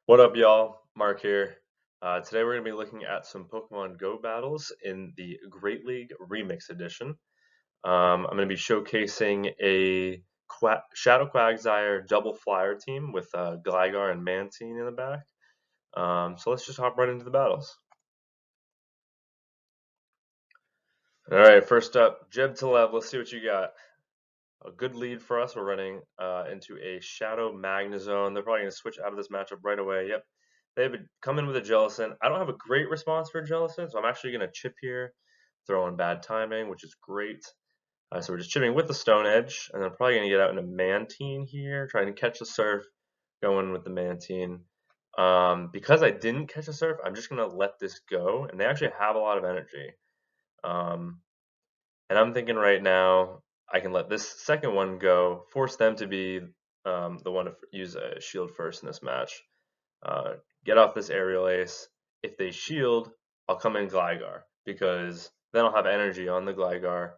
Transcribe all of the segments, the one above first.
What up, y'all? Mark here. Today we're going to be looking at some Pokemon Go battles in the Great League Remix Edition. I'm going to be showcasing a Shadow Quagsire double flyer team with Gligar and Mantine in the back. So let's just hop right into the battles. Alright, first up, Jeb to Lev. Let's see what you got. A good lead for us. We're running into a Shadow Magnezone. They're probably going to switch out of this matchup right away. Yep. They've come in with a Jellicent. I don't have a great response for Jellicent, so I'm actually going to chip here, throw in bad timing, which is great. So we're just chipping with the Stone Edge, and I'm probably going to get out into Mantine here, trying to catch the Surf, going with the Mantine. Because I didn't catch a Surf, I'm just going to let this go, and they actually have a lot of energy. And I'm thinking right now, I can let this second one go, force them to be the one to use a shield first in this match. Get off this Aerial Ace. If they shield, I'll come in Gligar, because then I'll have energy on the Gligar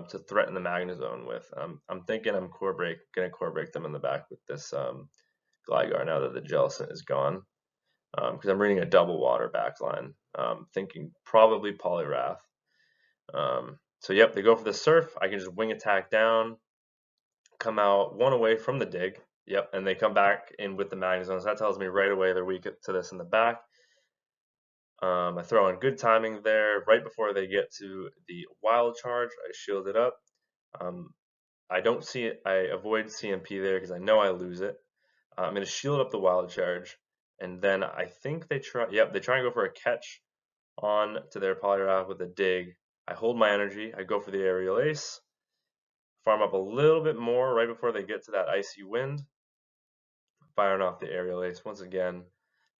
to threaten the Magnezone with. I'm thinking I'm going to core break them in the back with this Gligar now that the Jellicent is gone, because I'm reading a double water backline. Thinking probably Poliwrath. So yep, they go for the Surf. I can just wing attack down, come out one away from the dig. Yep, and they come back in with the Magnezone. So that tells me right away they're weak to this in the back. I throw in good timing there. Right before they get to the Wild Charge, I shield it up. I don't see it. I avoid CMP there because I know I lose it. I'm going to shield up the Wild Charge, and then I think they try. Yep, they try and go for a catch on to their Poliwrath with a dig. I hold my energy. I go for the Aerial Ace. Farm up a little bit more right before they get to that Icy Wind. Firing off the Aerial Ace once again.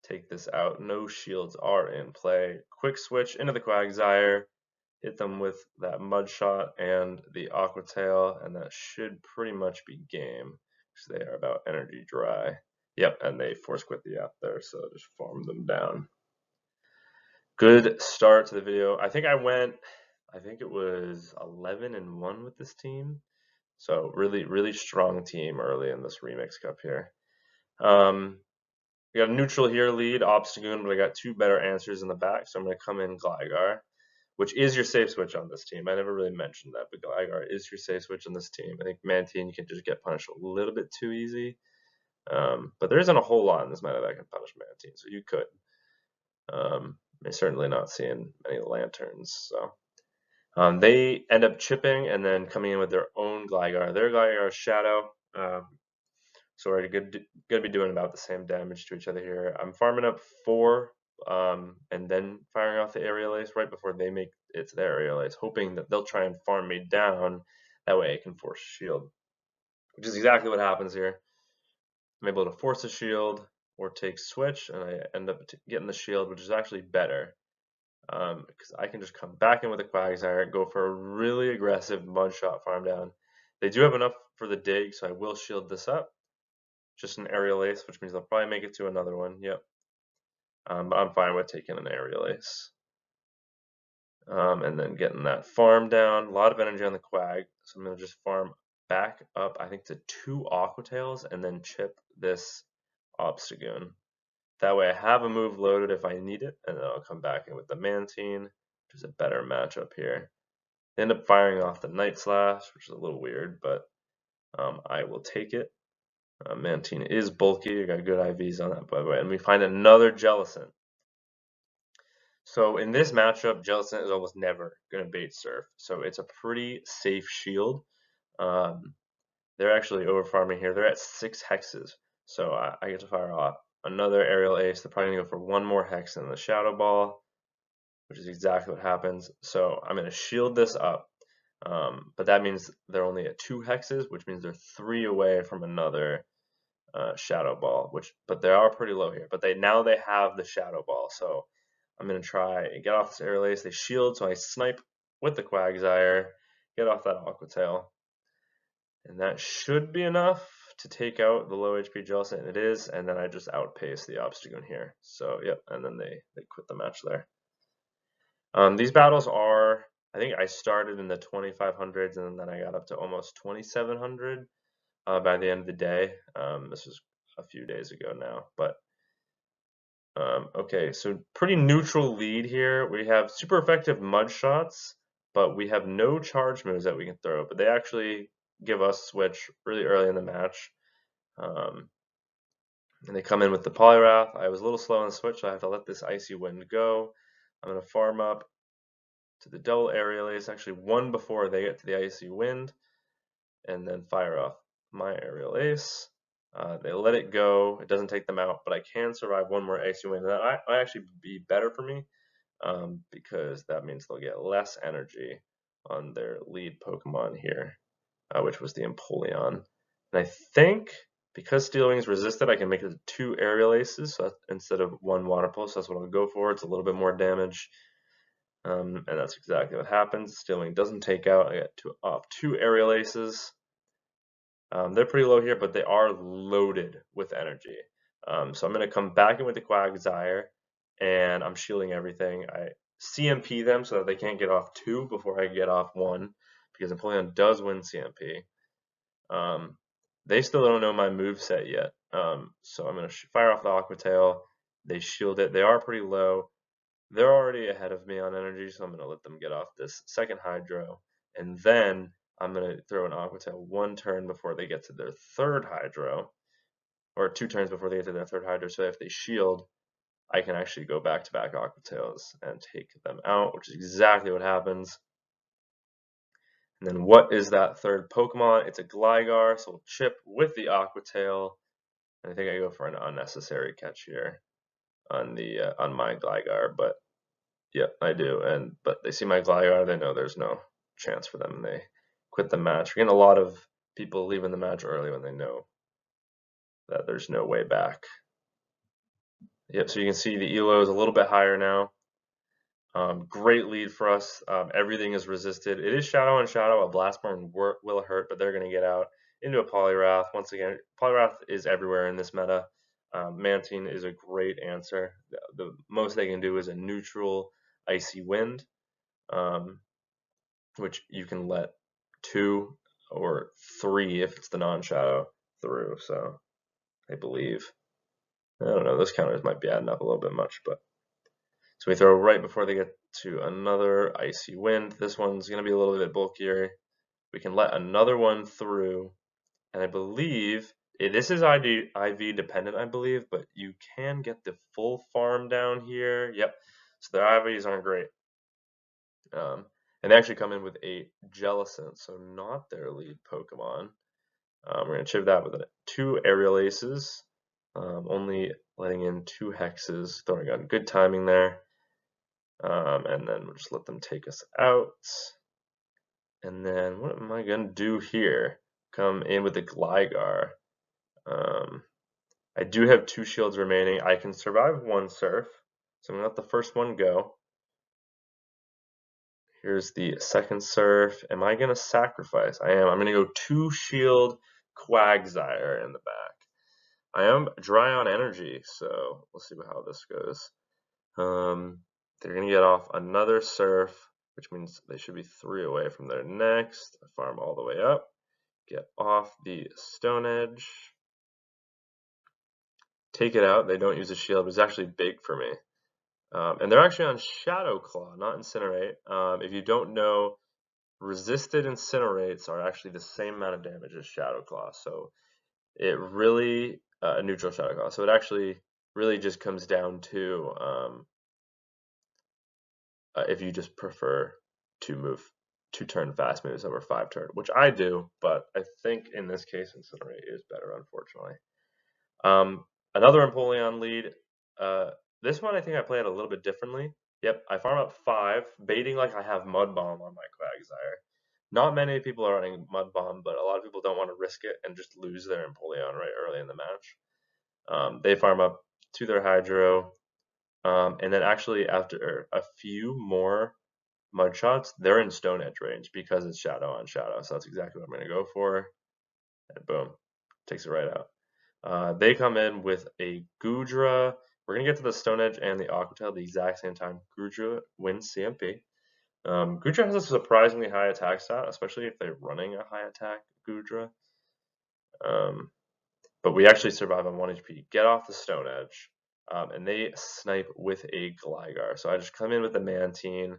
Take this out. No shields are in play. Quick switch into the Quagsire. Hit them with that Mud Shot and the Aqua Tail, and that should pretty much be game, because they are about energy dry. Yep, and they force quit the app there, so just farm them down. Good start to the video. I think it was 11-1 with this team. So really, really strong team early in this Remix Cup here. We got a neutral here lead, Obstagoon, but I got two better answers in the back, so I'm going to come in Gligar, which is your safe switch on this team. I never really mentioned that, but Gligar is your safe switch on this team. I think Mantine can just get punished a little bit too easy, but there isn't a whole lot in this meta that can punish Mantine, so you could. I'm certainly not seeing many lanterns, so. They end up chipping and then coming in with their own Gligar. Their Gligar is Shadow. So we're going to be doing about the same damage to each other here. I'm farming up 4 and then firing off the Aerial Ace right before they make it to their Aerial Ace, hoping that they'll try and farm me down. That way I can force a shield, which is exactly what happens here. I'm able to force a shield or take switch, and I end up getting the shield, which is actually better. Because I can just come back in with a Quagsire, go for a really aggressive Mud Shot farm down. They do have enough for the dig, so I will shield this up. Just an Aerial Ace, which means they'll probably make it to another one. Yep. But I'm fine with taking an Aerial Ace. And then getting that farm down. A lot of energy on the Quag, so I'm going to just farm back up, I think, to 2 Aqua Tails and then chip this Obstagoon. That way I have a move loaded if I need it, and then I'll come back in with the Mantine, which is a better matchup here. They end up firing off the Night Slash, which is a little weird, but I will take it. Mantine is bulky. I got good IVs on that, by the way. And we find another Jellicent. So in this matchup, Jellicent is almost never going to bait Surf. So it's a pretty safe shield. They're actually over farming here. They're at 6 hexes. So I get to fire off another Aerial Ace. They're probably going to go for 1 more hex in the Shadow Ball, which is exactly what happens. So I'm going to shield this up. But that means they're only at 2 hexes, which means they're 3 away from another Shadow Ball, but they are pretty low here. But now they have the Shadow Ball, so I'm gonna try and get off this Aerial Ace. They shield, so I snipe with the Quagsire, get off that Aqua Tail, and that should be enough to take out the low HP Jellicent, and it is. And then I just outpace the Obstagoon here. So yep, and then they quit the match there. These battles are, I think I started in the 2500s, and then I got up to almost 2700. By the end of the day. This was a few days ago now, but Okay, so pretty neutral lead here. We have super effective mud shots, but we have no charge moves that we can throw. But they actually give us switch really early in the match. Um, and they come in with the Poliwrath. I was a little slow on the switch, so I have to let this Icy Wind go. I'm going to farm up to the double Aerial Ace, actually one before they get to the Icy Wind, and then fire off my Aerial Ace. They let it go. It doesn't take them out, but I can survive one more Icy Wind. That might actually be better for me because that means they'll get less energy on their lead Pokemon here, which was the Empoleon. And I think because Steel Wings resisted, I can make it 2 Aerial Aces instead of 1 Water Pulse. That's what I'll go for. It's a little bit more damage. And that's exactly what happens. Steel Wing doesn't take out. I get off 2 Aerial Aces. They're pretty low here, but they are loaded with energy. So I'm going to come back in with the Quagsire, and I'm shielding everything. I CMP them so that they can't get off 2 before I get off 1, because Empoleon does win CMP. They still don't know my move set yet, so I'm going to fire off the Aqua Tail. They shield it. They are pretty low. They're already ahead of me on energy, so I'm going to let them get off this second Hydro, and then I'm going to throw an Aqua Tail 1 turn before they get to their third Hydro, or 2 turns before they get to their third Hydro, so if they shield, I can actually go back-to-back Aqua Tails and take them out, which is exactly what happens. And then what is that third Pokemon? It's a Gligar, so we'll chip with the Aqua Tail, and I think I go for an unnecessary catch here on my Gligar, but yeah, I do. But they see my Gligar, they know there's no chance for them, and they quit the match. We're getting a lot of people leaving the match early when they know that there's no way back. Yep, so you can see the ELO is a little bit higher now. Great lead for us. Everything is resisted. It is Shadow on Shadow. A Blast Burn will hurt, but they're going to get out into a Poliwrath. Once again, Poliwrath is everywhere in this meta. Mantine is a great answer. The most they can do is a neutral Icy Wind, which you can let 2 or 3 if it's the non-Shadow through. So I believe. I don't know. Those counters might be adding up a little bit much, but so we throw right before they get to another Icy Wind. This one's going to be a little bit bulkier. We can let another one through, and I believe this is IV dependent, I believe, but you can get the full farm down here. Yep. So their IVs aren't great. And they actually come in with a Jellicent, so not their lead Pokemon. We're going to chip that with 2 Aerial Aces, only letting in 2 Hexes, throwing on good timing there. And then we'll just let them take us out. And then what am I going to do here? Come in with the Gligar. I do have 2 shields remaining. I can survive 1 Surf, so I'm going to let the first one go. Here's the second Surf. Am I going to sacrifice? I am. I'm going to go 2 shield Quagsire in the back. I am dry on energy, so we'll see how this goes. They're going to get off another Surf, which means they should be 3 away from their next. Farm all the way up. Get off the Stone Edge. Take it out. They don't use a shield, but it's actually big for me. And they're actually on Shadow Claw, not Incinerate. If you don't know, resisted Incinerates are actually the same amount of damage as Shadow Claw. So it really, neutral Shadow Claw. So it actually really just comes down to if you just prefer to turn fast moves over 5 turn, which I do, but I think in this case Incinerate is better, unfortunately. Another Empoleon lead. This one I think I play it a little bit differently. Yep, I farm up 5, baiting like I have Mud Bomb on my Quagsire. Not many people are running Mud Bomb, but a lot of people don't want to risk it and just lose their Empoleon right early in the match. They farm up to their Hydro, and then actually after a few more Mud Shots, they're in Stone Edge range because it's Shadow on Shadow. So that's exactly what I'm going to go for. And boom, takes it right out. They come in with a Goodra. We're going to get to the Stone Edge and the Aqua Tail at the exact same time. Goodra wins CMP. Goodra has a surprisingly high attack stat, especially if they're running a high attack Goodra. But we actually survive on 1 HP. Get off the Stone Edge. and they snipe with a Gligar. So I just come in with the Mantine.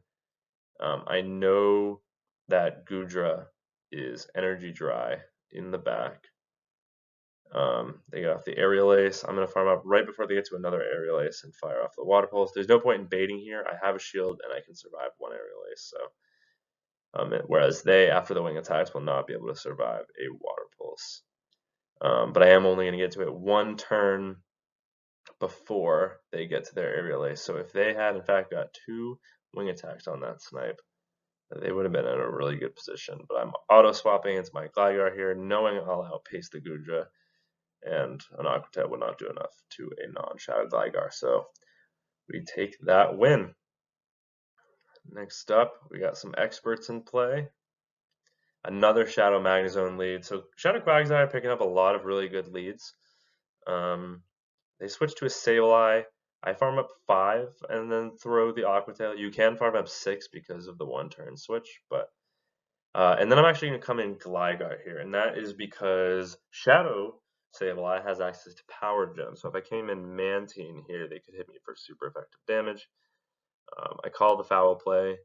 I know that Goodra is energy dry in the back. They get off the Aerial Ace. I'm going to farm up right before they get to another Aerial Ace and fire off the Water Pulse. There's no point in baiting here. I have a shield and I can survive one Aerial Ace. So, whereas they, after the wing attacks, will not be able to survive a Water Pulse. But I am only going to get to it one turn before they get to their Aerial Ace. So if they had, in fact, got 2 wing attacks on that snipe, they would have been in a really good position. But I'm auto-swapping into my Gligar here, knowing I'll outpace the Goodra, and an Aqua Tail would not do enough to a non-Shadow Gligar. So we take that win. Next up, we got some experts in play. Another Shadow Magnezone lead. So Shadow Quagsire picking up a lot of really good leads. They switch to a Sableye. I farm up 5 and then throw the Aqua Tail. You can farm up 6 because of the 1-turn switch, but and then I'm actually going to come in Gligar here, and that is because Shadow Sableye has access to Power Gem. So if I came in Mantine here, they could hit me for super effective damage. I call the foul play,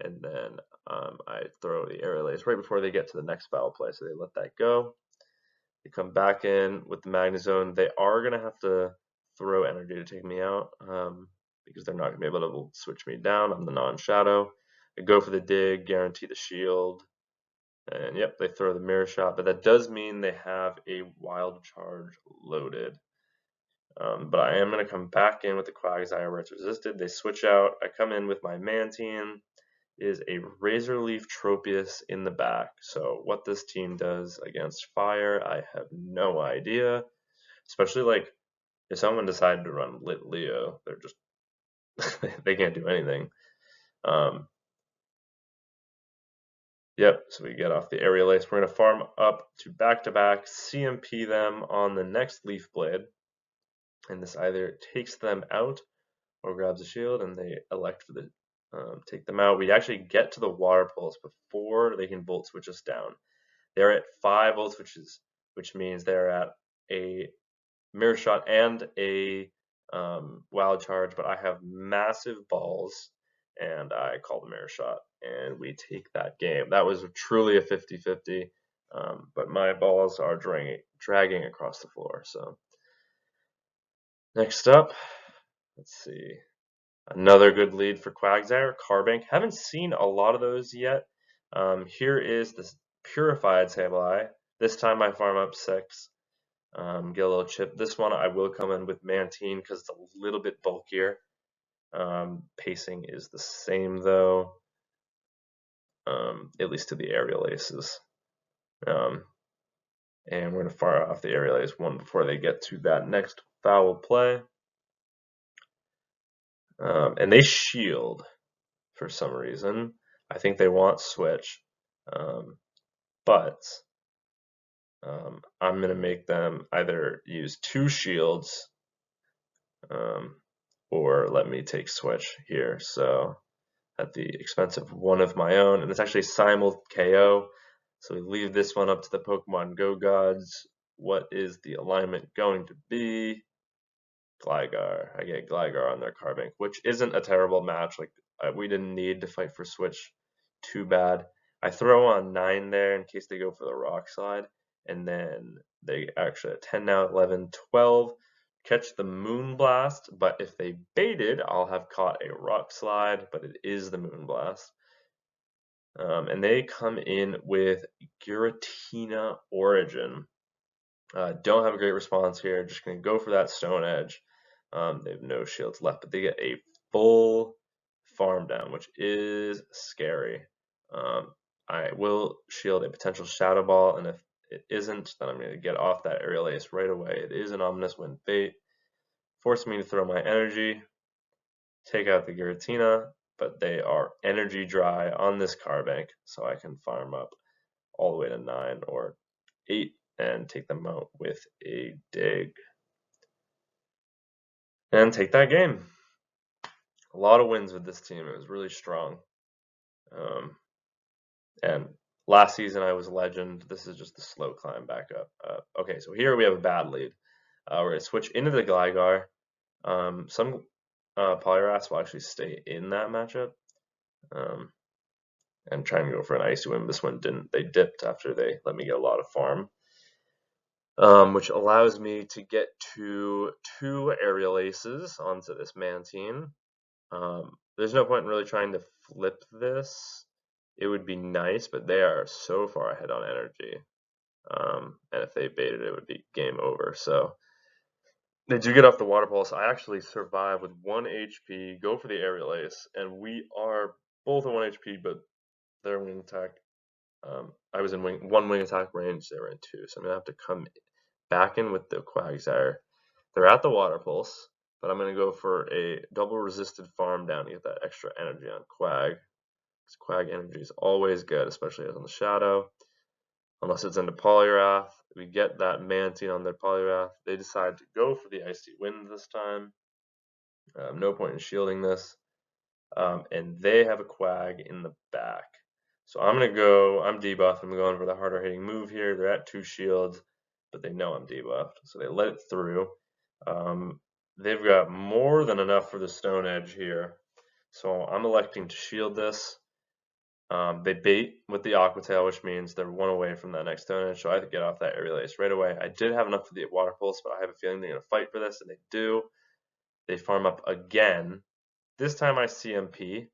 and then I throw the Aerial Ace right before they get to the next foul play, so they let that go. They come back in with the Magnezone. They are going to have to throw energy to take me out because they're not going to be able to switch me down. I'm the non-Shadow. I go for the dig, guarantee the shield. And yep, they throw the Mirror Shot, but that does mean they have a Wild Charge loaded. But I am going to come back in with the Quagsire where it's resisted. They switch out. I come in with my Mantine. Is a Razor Leaf Tropius in the back. So what this team does against fire, I have no idea. Especially like if someone decided to run Lit Leo, they're just they can't do anything. Yep, so we get off the Aerial Ace. We're going to farm up to back-to-back, CMP them on the next Leaf Blade. And this either takes them out or grabs a shield, and they elect for the take them out. We actually get to the Water Pulse before they can Volt Switch us down. They're at 5 Volt Switches, which means they're at a Mirror Shot and a Wild Charge, but I have massive balls, and I call the Mirror Shot, and we take that game. That was truly a 50-50, but my balls are dragging across the floor. So next up, let's see. Another good lead for Quagsire, Carbank. Haven't seen a lot of those yet. Here is the Purified Sableye. This time I farm up 6. Get a little chip. This one I will come in with Mantine because it's a little bit bulkier. Pacing is the same though, at least to the Aerial Aces. And we're going to fire off the Aerial Ace one before they get to that next foul play. And they shield for some reason. I think they want switch, but I'm going to make them either use 2 shields or let me take switch here. So at the expense of one of my own, and it's actually simul KO. So we leave this one up to the Pokemon Go gods. What is the alignment going to be? Gligar. I get Gligar on their Carbank, which isn't a terrible match. Like we didn't need to fight for switch too bad. I throw on 9 there in case they go for the Rock Slide, and then they actually at 10 now, 11, 12 catch the Moonblast. But if they baited, I'll have caught a Rock Slide, but it is the Moonblast. And they come in with Giratina Origin. Don't have a great response here. Just going to go for that Stone Edge. They have no shields left, but they get a full farm down, which is scary. I will shield a potential Shadow Ball, and if it isn't, then I'm going to get off that Aerial Ace right away. It is an Ominous Wind bait, forcing me to throw my energy, take out the Giratina, but they are energy dry on this Carbank, so I can farm up all the way to 9 or 8 and take them out with a dig. And take that game. A lot of wins with this team. It was really strong. And last season I was legend. This is just the slow climb back up. Okay, so here we have a bad lead. We're going to switch into the Gligar. Some Polyraths will actually stay in that matchup and try and go for an Icy Wind. This one didn't. They dipped after they let me get a lot of farm, which allows me to get to 2 Aerial Aces onto this Mantine. There's no point in really trying to flip this. It would be nice, but they are so far ahead on energy. And if they baited, it would be game over. So they do get off the Water Pulse. I actually survive with 1 HP, go for the Aerial Ace, and we are both at 1 HP, but their wing attack, I was in 1 wing attack range, they were in 2, so I'm going to have to come back in with the Quagsire. They're at the Water Pulse, but I'm going to go for a double resisted farm down to get that extra energy on Quag. Because Quag energy is always good, especially on the Shadow. Unless it's into Polyrath, we get that Mantine on their Polyrath. They decide to go for the Icy Wind this time. No point in shielding this. And they have a Quag in the back. So I'm debuffed. I'm going for the harder hitting move here. They're at 2 shields, but they know I'm debuffed. So they let it through. They've got more than enough for the Stone Edge here. So I'm electing to shield this. They bait with the Aquatail, which means they're 1 away from that next Stone Edge, so I have to get off that Aerial Ace right away. I did have enough for the Water Pulse, but I have a feeling they're going to fight for this, and they do. They farm up again. This time I CMP,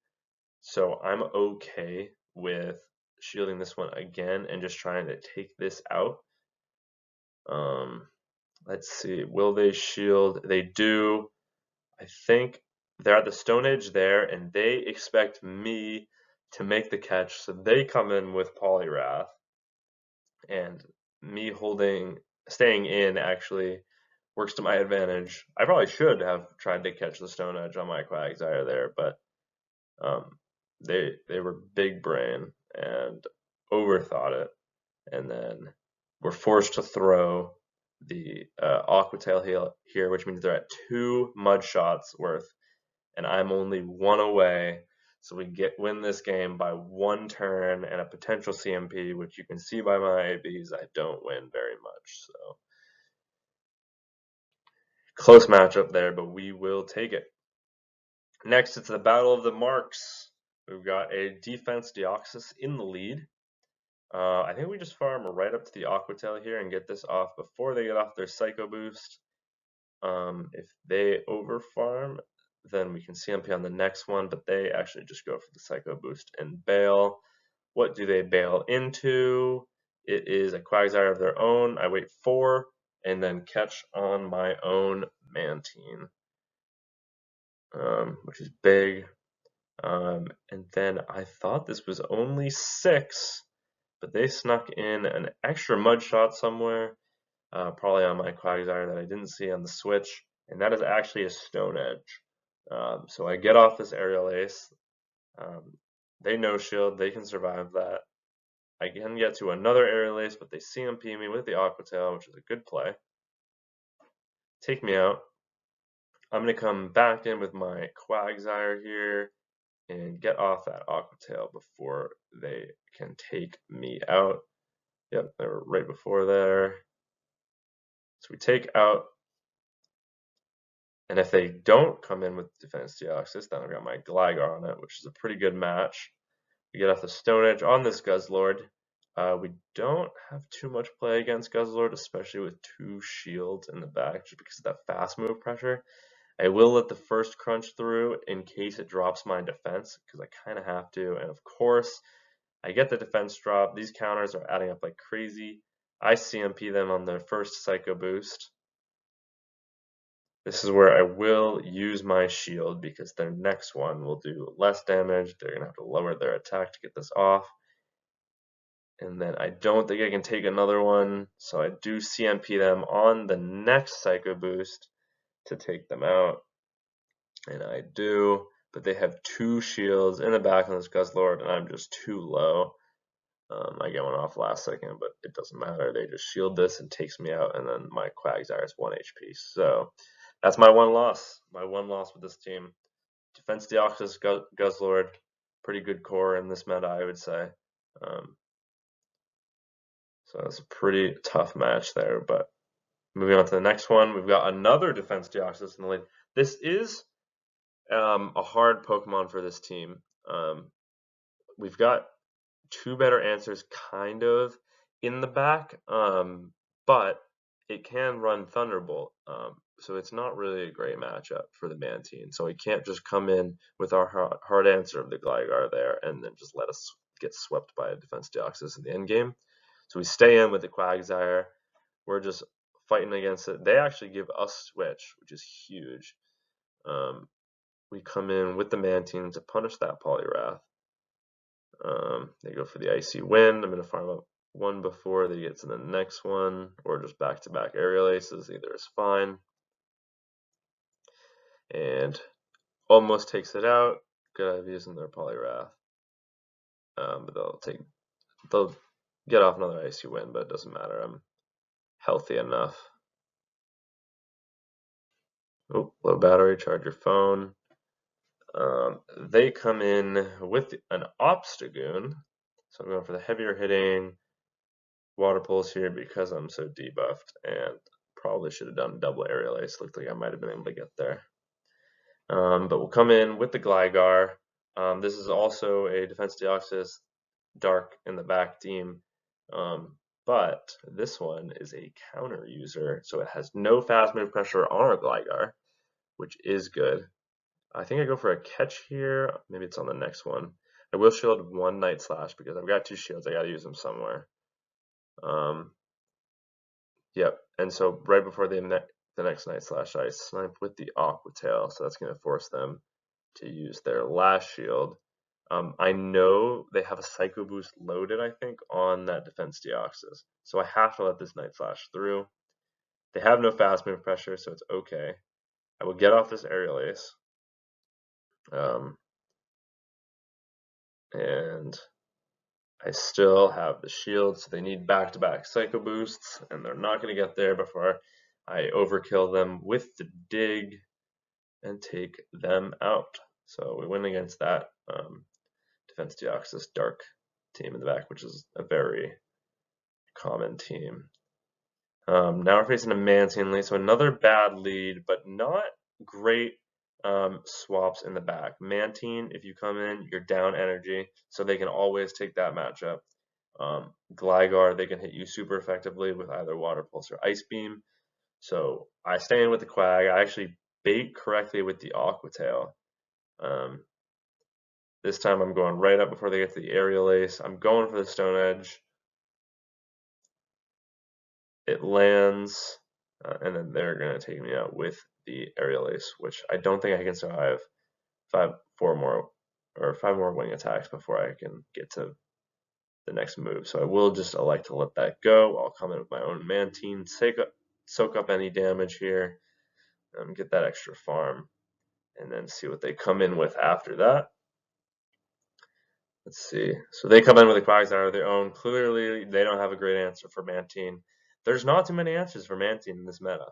so I'm okay with shielding this one again and just trying to take this out. Let's see, will they shield? They do. I think they're at the Stone Edge there, and they expect me to make the catch, so they come in with Polyrath, and me staying in actually works to my advantage. I probably should have tried to catch the Stone Edge on my Quagsire there, but they were big brain and overthought it, and then were forced to throw the Aquatail here, which means they're at 2 mud shots worth, and I'm only 1 away. So we win this game by 1 turn and a potential CMP, which you can see by my ABs, I don't win very much. So close matchup there, but we will take it. Next, it's the Battle of the Marks. We've got a Defense Deoxys in the lead. I think we just farm right up to the Aquatail here and get this off before they get off their Psycho Boost. If they overfarm, then we can CMP on the next one, but they actually just go for the Psycho Boost and bail. What do they bail into? It is a Quagsire of their own. I wait 4 and then catch on my own Mantine, which is big. And then I thought this was only 6, but they snuck in an extra mud shot somewhere, probably on my Quagsire that I didn't see on the switch, and that is actually a Stone Edge. So I get off this Aerial Ace. They no shield, they can survive that. I can get to another Aerial Ace, but they CMP me with the Aquatail, which is a good play. Take me out. I'm going to come back in with my Quagsire here and get off that Aquatail before they can take me out. Yep, they were right before there. So we take out, and if they don't come in with Defense Deoxys, then I've got my Gligar on it, which is a pretty good match. We get off the Stone Edge on this Guzzlord. We don't have too much play against Guzzlord, especially with 2 shields in the back, just because of that fast move pressure. I will let the first crunch through in case it drops my defense, because I kind of have to. And of course, I get the defense drop. These counters are adding up like crazy. I CMP them on their first Psycho Boost. This is where I will use my shield because their next one will do less damage. They're going to have to lower their attack to get this off. And then I don't think I can take another one, so I do CMP them on the next Psycho Boost to take them out. And I do, but they have 2 shields in the back on this Guzzlord, and I'm just too low. I get one off last second, but it doesn't matter. They just shield this and takes me out, and then my Quagsire is 1 HP. So that's my 1 loss. My 1 loss with this team. Defense Deoxys Guzzlord, pretty good core in this meta, I would say. So it's a pretty tough match there, but Moving on to the next one, we've got another Defense Deoxys in the lead. This is a hard Pokemon for this team. We've got two better answers kind of in the back, but it can run Thunderbolt, so it's not really a great matchup for the Mantine. So we can't just come in with our hard answer of the Gligar there and then just let us get swept by a Defense Deoxys in the end game. So we stay in with the Quagsire. We're just fighting against it. They actually give us Switch, which is huge. We come in with the Mantine to punish that Poliwrath. They go for the Icy Wind. I'm going to farm up one before they get to the next one, or just back-to-back Aerial Aces. Either is fine. And almost takes it out. Good idea using their Poliwrath. But they'll get off another Icy Wind, but it doesn't matter. I'm healthy enough. Oh, low battery, charge your phone. They come in with an Obstagoon, so I'm going for the heavier hitting Water Pulse here because I'm so debuffed, and probably should have done double Aerial Ace. Looked like I might have been able to get there. But we'll come in with the Gligar. This is also a Defense Deoxys Dark in the back team, but this one is a counter user, so it has no fast move pressure on our Gligar, which is good. I think I go for a catch here. Maybe it's on the next one. I will shield one Night Slash because I've got two shields. I got to use them somewhere. Yep. And so right before the next Night Slash, I snipe with the Aqua Tail. So that's going to force them to use their last shield. I know they have a Psycho Boost loaded, I think, on that Defense Deoxys. So I have to let this Night Slash through. They have no fast move pressure, so it's okay. I will get off this Aerial Ace. And I still have the shield, so they need back-to-back Psycho Boosts, and they're not going to get there before I overkill them with the Dig and take them out. So we win against that Defense Deoxys Dark team in the back, which is a very common team. Now we're facing a Mantine lead, so another bad lead, but not great swaps in the back. Mantine, if you come in, you're down energy, so they can always take that matchup. Gligar, they can hit you super effectively with either Water Pulse or Ice Beam. So I stay in with the Quag. I actually bait correctly with the Aqua Tail. This time I'm going right up before they get to the Aerial Ace. I'm going for the Stone Edge. It lands, and then they're going to take me out with the Aerial Ace, which I don't think I can survive five more wing attacks before I can get to the next move. So I will just elect to let that go. I'll come in with my own Mantine, soak up any damage here, get that extra farm, and then see what they come in with after that. Let's see. So they come in with a Quagsire of their own. Clearly, they don't have a great answer for Mantine. There's not too many answers for Mantine in this meta.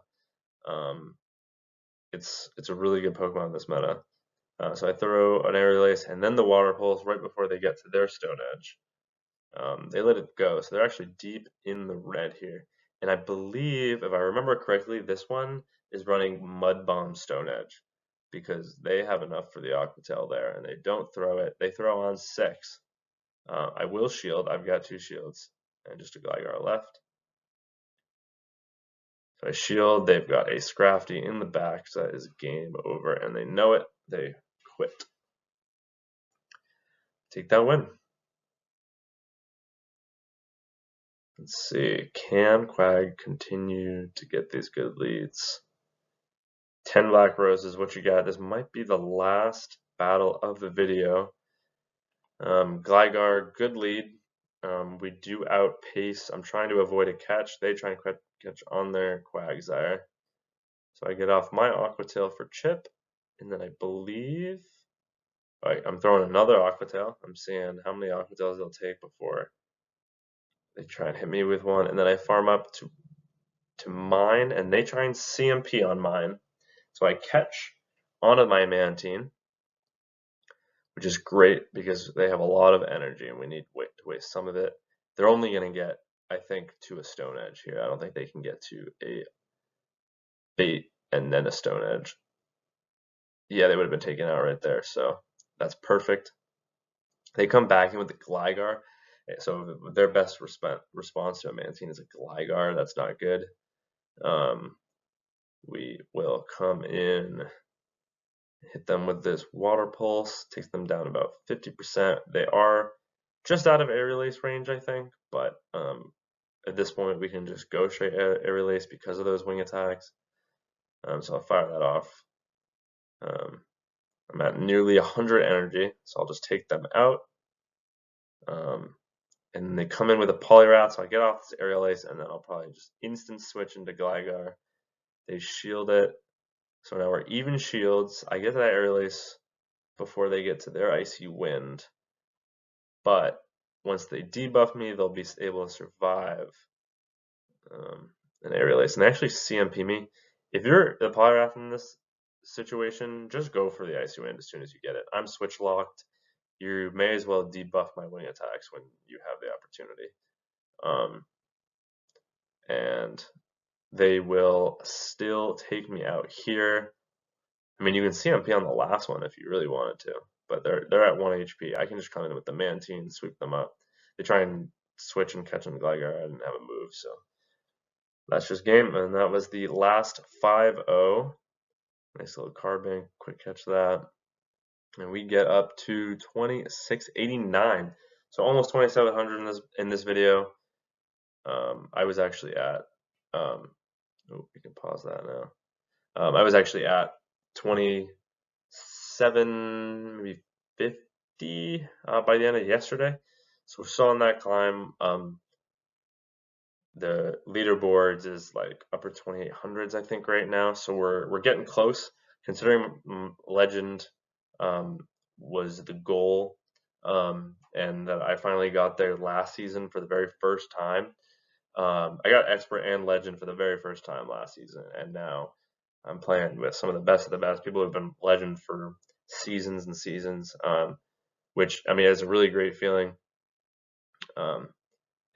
It's a really good Pokemon in this meta. So I throw an Aerial Ace and then the Water Pulse right before they get to their Stone Edge. They let it go, so they're actually deep in the red here. And I believe, if I remember correctly, this one is running Mud Bomb Stone Edge because they have enough for the Aqua Tail there, and they don't throw it. They throw on 6. I will shield. I've got 2 shields and just a Gligar left. So I shield. They've got a Scrafty in the back, so that is game over, and they know it. They quit. Take that win. Let's see, can Quag continue to get these good leads? 10 Black Roses, what you got? This might be the last battle of the video. Gligar, good lead. We do outpace. I'm trying to avoid a catch. They try and catch on their Quagsire. So I get off my Aqua Tail for Chip, and then I believe I'm throwing another Aqua Tail. I'm seeing how many Aqua Tails they'll take before they try and hit me with one, and then I farm up to mine, and they try and CMP on mine. So I catch onto my Mantine, which is great because they have a lot of energy, and we need to waste some of it. They're only going to get, I think, to a Stone Edge here. I don't think they can get to a bait and then a Stone Edge. Yeah, they would have been taken out right there. So that's perfect. They come back in with the Gligar. So their best response to a Mantine is a Gligar. That's not good. We will come in, hit them with this Water Pulse, takes them down about 50%. They are just out of Aerial Ace range, I think, but at this point we can just go straight Aerial Ace because of those wing attacks. So I'll fire that off. I'm at nearly 100 energy, so I'll just take them out. And they come in with a Poliwrath, so I get off this Aerial Ace, and then I'll probably just instant switch into Gligar. They shield it, so now we're even shields. I get that Aerial Ace before they get to their Icy Wind, but once they debuff me, they'll be able to survive an Aerial Ace and actually CMP me. If you're the Poliwrath in this situation, just go for the Icy Wind as soon as you get it. I'm switch locked. You may as well debuff my wing attacks when you have the opportunity. And they will still take me out here. I mean, you can CMP on the last one if you really wanted to, but they're at 1 HP. I can just come in with the Mantine, sweep them up. They try and switch and catch on Gligar. I didn't have a move, so that's just game. And that was the last 5-0. Nice little card bank, quick catch that. And we get up to 2689. So almost 2700 in this video. I was actually at oh, we can pause that now. I was actually at 27, maybe 50 by the end of yesterday. So we're still on that climb. The leaderboards is like upper 2800s, I think, right now. So we're getting close. Considering Legend was the goal, and that I finally got there last season for the very first time. I got Expert and Legend for the very first time last season, and now I'm playing with some of the best people who've been Legend for seasons and seasons, which, I mean, is a really great feeling.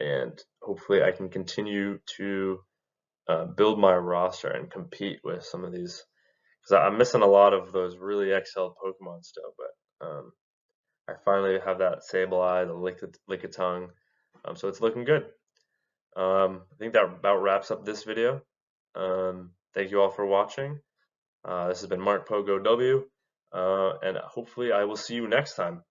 And hopefully I can continue to build my roster and compete with some of these, because I'm missing a lot of those really excelled Pokemon still, but I finally have that Sableye, the Lickitung, so it's looking good. I think that about wraps up this video. Thank you all for watching. This has been Mark Pogo W, and hopefully I will see you next time.